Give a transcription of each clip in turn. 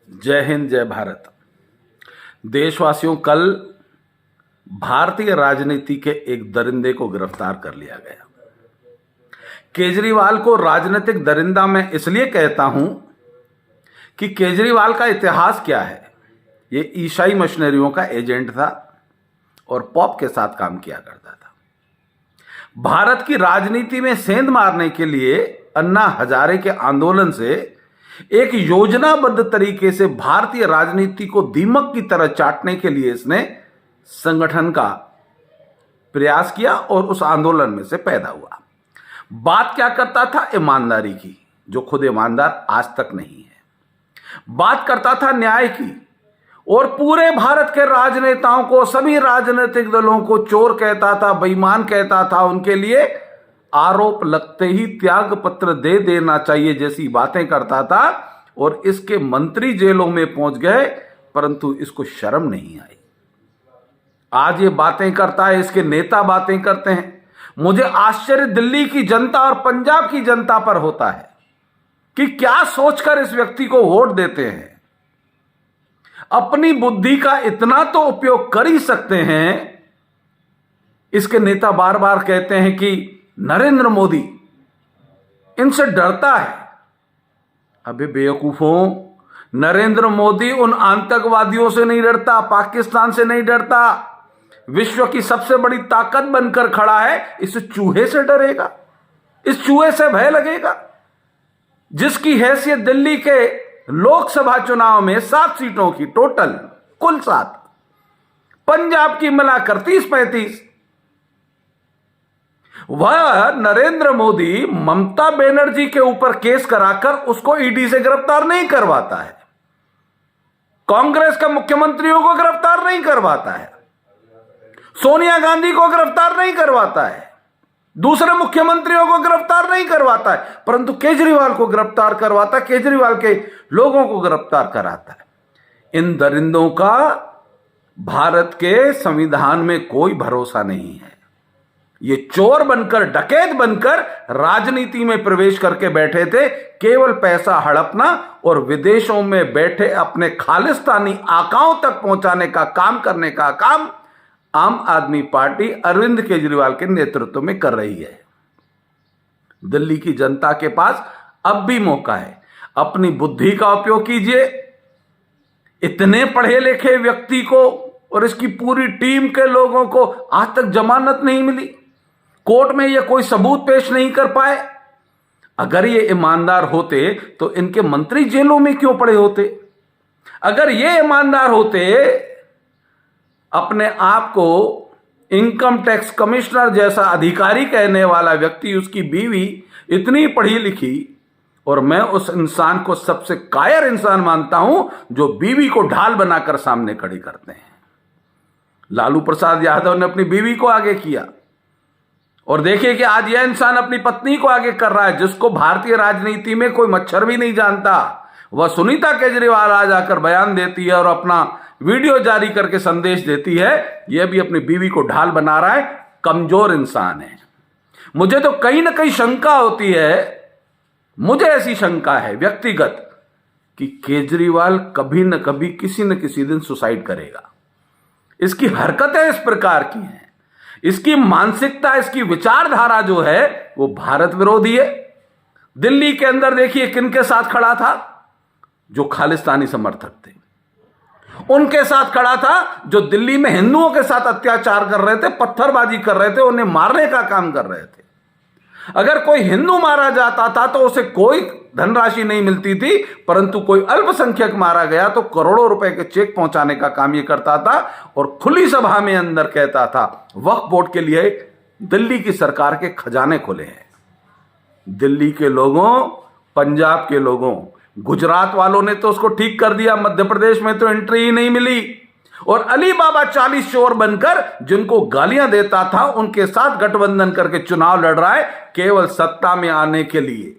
जय हिंद, जय भारत। देशवासियों, कल भारतीय राजनीति के एक दरिंदे को गिरफ्तार कर लिया गया। केजरीवाल को राजनीतिक दरिंदा मैं इसलिए कहता हूं कि केजरीवाल का इतिहास क्या है। ये ईसाई मशीनरियों का एजेंट था और पॉप के साथ काम किया करता था। भारत की राजनीति में सेंध मारने के लिए अन्ना हजारे के आंदोलन से एक योजनाबद्ध तरीके से भारतीय राजनीति को दीमक की तरह चाटने के लिए इसने संगठन का प्रयास किया और उस आंदोलन में से पैदा हुआ। बात क्या करता था? ईमानदारी की, जो खुद ईमानदार आज तक नहीं है। बात करता था न्याय की और पूरे भारत के राजनेताओं को, सभी राजनीतिक दलों को चोर कहता था, बेईमान कहता था। उनके लिए आरोप लगते ही त्याग पत्र दे देना चाहिए जैसी बातें करता था और इसके मंत्री जेलों में पहुंच गए, परंतु इसको शर्म नहीं आई। आज ये बातें करता है, इसके नेता बातें करते हैं। मुझे आश्चर्य दिल्ली की जनता और पंजाब की जनता पर होता है कि क्या सोचकर इस व्यक्ति को वोट देते हैं। अपनी बुद्धि का इतना तो उपयोग कर ही सकते हैं। इसके नेता बार बार कहते हैं कि नरेंद्र मोदी इनसे डरता है। अबे बेवकूफों, नरेंद्र मोदी उन आतंकवादियों से नहीं डरता, पाकिस्तान से नहीं डरता। विश्व की सबसे बड़ी ताकत बनकर खड़ा है। इस चूहे से डरेगा? इस चूहे से भय लगेगा जिसकी हैसियत दिल्ली के लोकसभा चुनाव में 7 सीटों की टोटल, कुल 7, पंजाब की मिलाकर 30-35। वह नरेंद्र मोदी ममता बनर्जी के ऊपर केस कराकर उसको ईडी से गिरफ्तार नहीं करवाता है, कांग्रेस के मुख्यमंत्रियों को गिरफ्तार नहीं करवाता है, सोनिया गांधी को गिरफ्तार नहीं करवाता है, दूसरे मुख्यमंत्रियों को गिरफ्तार नहीं करवाता है, परंतु केजरीवाल को गिरफ्तार करवाता है, केजरीवाल के लोगों को गिरफ्तार कराता है। इन दरिंदों का भारत के संविधान में कोई भरोसा नहीं है। ये चोर बनकर, डकैत बनकर राजनीति में प्रवेश करके बैठे थे, केवल पैसा हड़पना और विदेशों में बैठे अपने खालिस्तानी आकाओं तक पहुंचाने का काम करने का काम आम आदमी पार्टी अरविंद केजरीवाल के नेतृत्व में कर रही है। दिल्ली की जनता के पास अब भी मौका है, अपनी बुद्धि का उपयोग कीजिए। इतने पढ़े लिखे व्यक्ति को और इसकी पूरी टीम के लोगों को आज तक जमानत नहीं मिली, कोर्ट में ये कोई सबूत पेश नहीं कर पाए। अगर ये ईमानदार होते तो इनके मंत्री जेलों में क्यों पड़े होते? अगर ये ईमानदार होते, अपने आप को इनकम टैक्स कमिश्नर जैसा अधिकारी कहने वाला व्यक्ति, उसकी बीवी इतनी पढ़ी लिखी, और मैं उस इंसान को सबसे कायर इंसान मानता हूं जो बीवी को ढाल बनाकर सामने खड़ी करते हैं। लालू प्रसाद यादव ने अपनी बीवी को आगे किया और देखिए कि आज यह इंसान अपनी पत्नी को आगे कर रहा है, जिसको भारतीय राजनीति में कोई मच्छर भी नहीं जानता। वह सुनीता केजरीवाल आज आकर बयान देती है और अपना वीडियो जारी करके संदेश देती है, यह भी अपनी बीवी को ढाल बना रहा है। कमजोर इंसान है। मुझे तो कहीं ना कहीं शंका होती है, मुझे ऐसी शंका है व्यक्तिगत, कि केजरीवाल कभी न कभी किसी न किसी दिन सुसाइड करेगा। इसकी हरकतें इस प्रकार की हैं, इसकी मानसिकता, इसकी विचारधारा जो है वो भारत विरोधी है। दिल्ली के अंदर देखिए किनके साथ खड़ा था? जो खालिस्तानी समर्थक थे, उनके साथ खड़ा था। जो दिल्ली में हिंदुओं के साथ अत्याचार कर रहे थे, पत्थरबाजी कर रहे थे, उन्हें मारने का काम कर रहे थे। अगर कोई हिंदू मारा जाता था तो उसे कोई धनराशि नहीं मिलती थी, परंतु कोई अल्पसंख्यक मारा गया तो करोड़ों रुपए के चेक पहुंचाने का काम यह करता था और खुली सभा में अंदर कहता था वक्फ बोर्ड के लिए दिल्ली की सरकार के खजाने खुले हैं। दिल्ली के लोगों, पंजाब के लोगों, गुजरात वालों ने तो उसको ठीक कर दिया, मध्य प्रदेश में तो एंट्री ही नहीं मिली। और अली बाबा 40 चोर बनकर जिनको गालियां देता था, उनके साथ गठबंधन करके चुनाव लड़ रहा है केवल सत्ता में आने के लिए।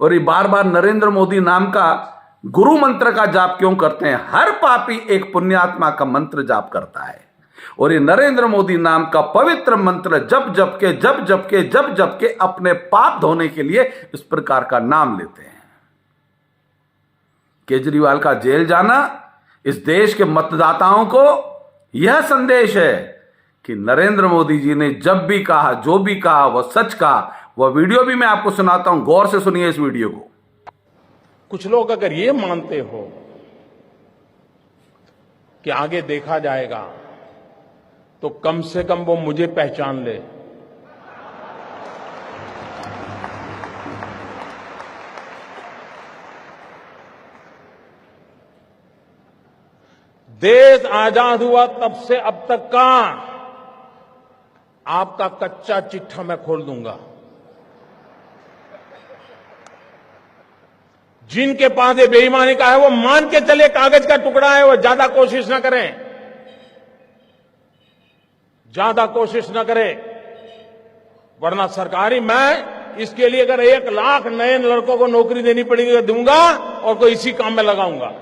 और ये बार बार नरेंद्र मोदी नाम का गुरु मंत्र का जाप क्यों करते हैं? हर पापी एक पुण्यात्मा का मंत्र जाप करता है और ये नरेंद्र मोदी नाम का पवित्र मंत्र जप जप के अपने पाप धोने के लिए इस प्रकार का नाम लेते हैं। केजरीवाल का जेल जाना इस देश के मतदाताओं को यह संदेश है कि नरेंद्र मोदी जी ने जब भी कहा, जो भी कहा, वह सच कहा। वह वीडियो भी मैं आपको सुनाता हूं, गौर से सुनिए इस वीडियो को। कुछ लोग अगर ये मानते हो कि आगे देखा जाएगा, तो कम से कम वो मुझे पहचान ले। देश आजाद हुआ तब से अब तक का आपका कच्चा चिट्ठा मैं खोल दूंगा। जिनके पास ये बेईमानी का है वो मान के चले कागज का टुकड़ा है, वो ज्यादा कोशिश ना करें, ज्यादा कोशिश ना करें, वरना सरकारी मैं इसके लिए अगर 1 लाख नए लड़कों को नौकरी देनी पड़ेगी दूंगा और कोई इसी काम में लगाऊंगा।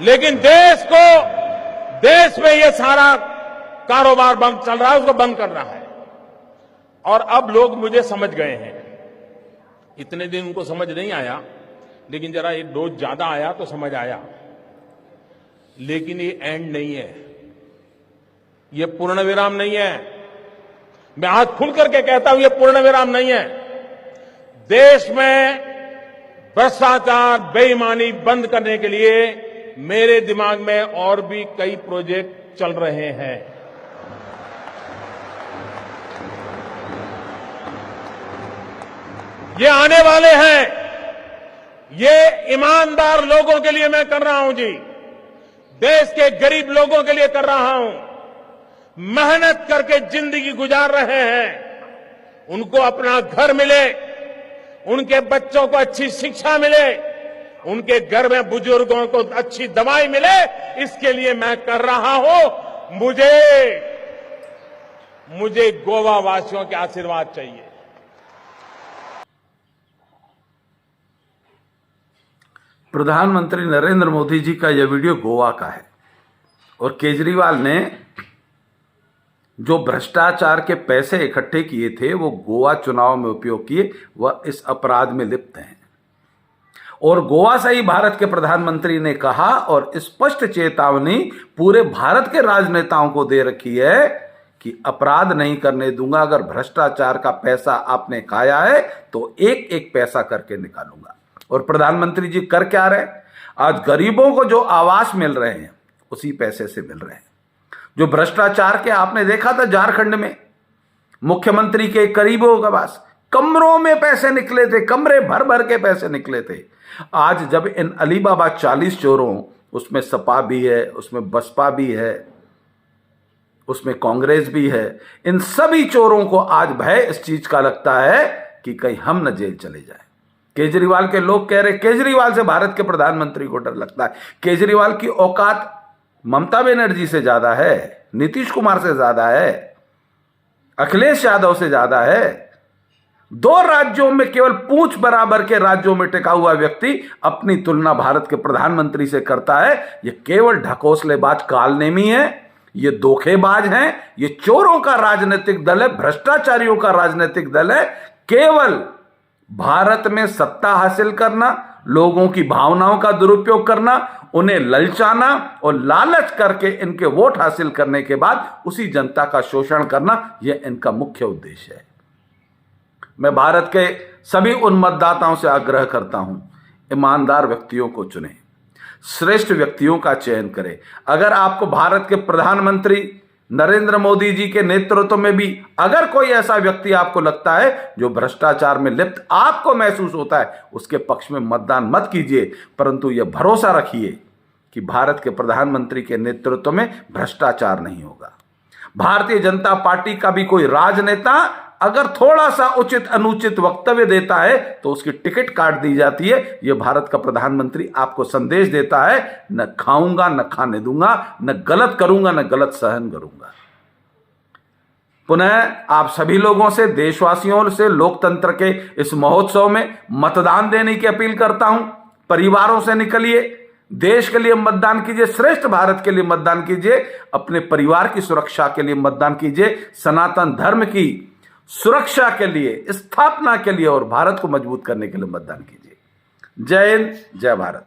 लेकिन देश में ये सारा कारोबार बंद चल रहा है, उसको बंद करना है। और अब लोग मुझे समझ गए हैं। इतने दिन उनको समझ नहीं आया, लेकिन जरा ये डोज ज्यादा आया तो समझ आया। लेकिन ये एंड नहीं है, ये पूर्ण विराम नहीं है। मैं हाथ खुल करके कहता हूं, ये पूर्ण विराम नहीं है। देश में भ्रष्टाचार, बेईमानी बंद करने के लिए मेरे दिमाग में और भी कई प्रोजेक्ट चल रहे हैं। ये आने वाले हैं। ये ईमानदार लोगों के लिए मैं कर रहा हूं जी, देश के गरीब लोगों के लिए कर रहा हूं। मेहनत करके जिंदगी गुजार रहे हैं, उनको अपना घर मिले, उनके बच्चों को अच्छी शिक्षा मिले, उनके घर में बुजुर्गों को अच्छी दवाई मिले, इसके लिए मैं कर रहा हूं। मुझे गोवा वासियों के आशीर्वाद चाहिए। प्रधानमंत्री नरेंद्र मोदी जी का यह वीडियो गोवा का है और केजरीवाल ने जो भ्रष्टाचार के पैसे इकट्ठे किए थे वो गोवा चुनाव में उपयोग किए, वह इस अपराध में लिप्त हैं। और गोवा से ही भारत के प्रधानमंत्री ने कहा और स्पष्ट चेतावनी पूरे भारत के राजनेताओं को दे रखी है कि अपराध नहीं करने दूंगा। अगर भ्रष्टाचार का पैसा आपने खाया है तो एक एक पैसा करके निकालूंगा। और प्रधानमंत्री जी कर क्या रहे? आज गरीबों को जो आवास मिल रहे हैं उसी पैसे से मिल रहे हैं। जो भ्रष्टाचार के आपने देखा था झारखंड में, मुख्यमंत्री के करीबों के पास कमरों में पैसे निकले थे, कमरे भर भर के पैसे निकले थे। आज जब इन अलीबाबा 40 चोरों, उसमें सपा भी है, उसमें बसपा भी है, उसमें कांग्रेस भी है, इन सभी चोरों को आज भय इस चीज का लगता है कि कहीं हम न जेल चले जाए। केजरीवाल के लोग कह रहे, केजरीवाल से भारत के प्रधानमंत्री को डर लगता है। केजरीवाल की औकात ममता बनर्जी से ज्यादा है, नीतीश कुमार से ज्यादा है, अखिलेश यादव से ज्यादा है। 2 राज्यों में, केवल पूंछ बराबर के राज्यों में टिका हुआ व्यक्ति अपनी तुलना भारत के प्रधानमंत्री से करता है। यह केवल ढकोसलेबाज कालनेमी है, ये धोखेबाज हैं, ये चोरों का राजनीतिक दल है, भ्रष्टाचारियों का राजनीतिक दल है। केवल भारत में सत्ता हासिल करना, लोगों की भावनाओं का दुरुपयोग करना, उन्हें ललचाना और लालच करके इनके वोट हासिल करने के बाद उसी जनता का शोषण करना, यह इनका मुख्य उद्देश्य है। मैं भारत के सभी उन मतदाताओं से आग्रह करता हूं, ईमानदार व्यक्तियों को चुनें, श्रेष्ठ व्यक्तियों का चयन करें। अगर आपको भारत के प्रधानमंत्री नरेंद्र मोदी जी के नेतृत्व में भी अगर कोई ऐसा व्यक्ति आपको लगता है जो भ्रष्टाचार में लिप्त आपको महसूस होता है, उसके पक्ष में मतदान मत कीजिए, परंतु यह भरोसा रखिए कि भारत के प्रधानमंत्री के नेतृत्व में भ्रष्टाचार नहीं होगा। भारतीय जनता पार्टी का भी कोई राजनेता अगर थोड़ा सा उचित अनुचित वक्तव्य देता है तो उसकी टिकट काट दी जाती है। यह भारत का प्रधानमंत्री आपको संदेश देता है, न खाऊंगा न खाने दूंगा, न गलत करूंगा न गलत सहन करूंगा। पुनः आप सभी लोगों से, देशवासियों से लोकतंत्र के इस महोत्सव में मतदान देने की अपील करता हूं। परिवारों से निकलिए, देश के लिए मतदान कीजिए, श्रेष्ठ भारत के लिए मतदान कीजिए, अपने परिवार की सुरक्षा के लिए मतदान कीजिए, सनातन धर्म की सुरक्षा के लिए, स्थापना के लिए और भारत को मजबूत करने के लिए मतदान कीजिए। जय हिंद, जय भारत।